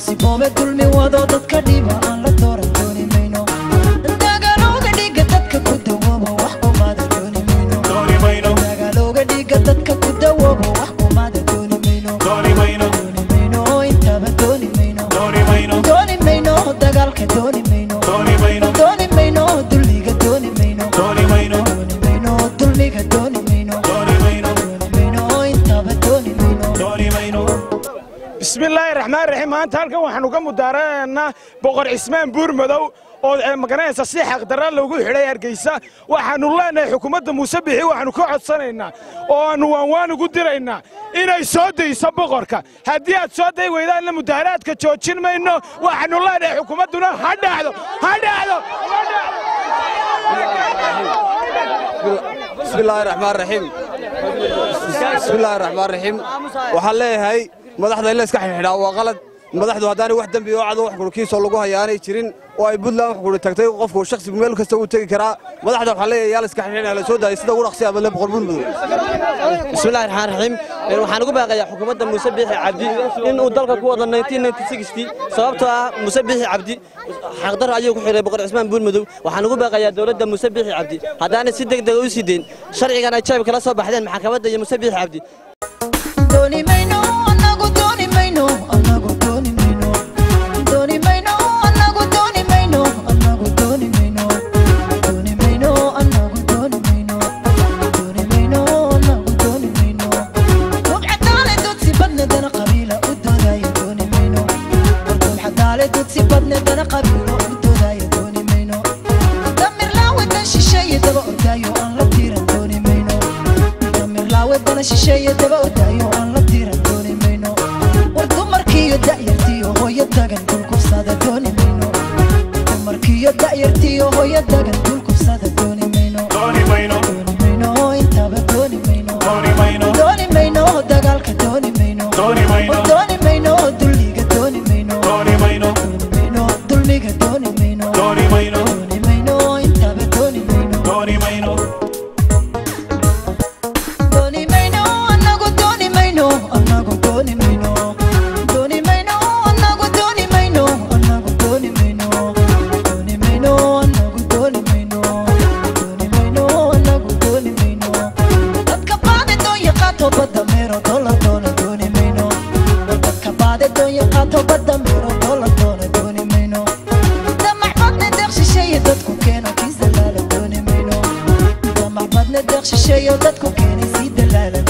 سيبوبة دولمي وادو دادك ديبا aan la dooran dooni mayno dagaalooga dhiga dadka ku dawoobo wax kumaada dooni mayno dagaalooga dhiga dadka ku dawoobo wax kumaada dooni mayno intaba dooni mayno dagaalka dooni mayno dulliga dooni mayno dulmiga dooni mayno intaba dooni mayno بسم الله الرحمن الرحيم أنت هالكم وحنوكم مدارنا بقر عثمان بورمدو أو مكانه صحيح قدرنا لو جه حدا يرجيسا وحنولنا إن حكومة مسبحي وحنوكعد صنعنا وانوان قدرنا إن يسود يسبقرك هديات سود وإذا لنا مدارات كتشوتشين ما إنه وحنولنا إن حكومتنا هذا بسم الله الرحمن الرحيم وحليه هاي madaxda in la iska xidhaa waa qalad madaxdu hadaan wax dambi oo cad wax kulkiisoo lagu hayaanay jirin oo ay Puntland wax ku tagtay qofku shakhsi meel kasta uu tagi kara madaxda waxa leeyahay la iska xidhaa la soo daayay sida ugu dhaqsiya badan boqorbuun mudug bismillaahir rahmaanir rahiim waxaan ugu baaqayaa xukuumadda Muuse Biixi Cabdi in uu dalka ku wada 1996 sababtoo ah Muuse Biixi Cabdi xaqdar ayuu ku xiray boqor Cismaan Buurmudug waxaan ugu baaqayaa dawladda Muuse Biixi Cabdi hadaan si degdeg u sideen sharcigan ay jaab kala soo baxdeen maxkamadda iyo Muuse Biixi Cabdi dooni mayno anagu dooni mayno anagu dooni mayno dooni mayno anagu dooni mayno anagu dooni mayno dooni mayno anagu dooni mayno dooni mayno anagu dooni mayno rubcadaale dudsi badna dana qabiila u doodaya dooni mayno rubcadaale dudsi badna dana qabiila u doodaya dooni mayno damir laawe dan shisheeye daba ordayo aan la tiiran dooni mayno damir laawe dan shisheeye daba ordayo aan la tiiran dooni mayno dumarkiyo da'yartiyo hooyo dagan dulkufsada dooni mayno dumarkiyo da'yartiyo hooyo dagan dulkufsada dooni mayno intaba dooni mayno dagaalka dooni mayno dulliga dooni mayno dulmiga dooni mayno intaba dooni mayno anagu dooni mayno anagu dooni mayno badda meero dollar dooni mayno dadka baade doon yaqaato badda meero dollar dooni mayno damac badna deeq shisheeye dadku keeno kiis dalaala dooni mayno damac badna deeq shisheeye dadku keenay sii dalaala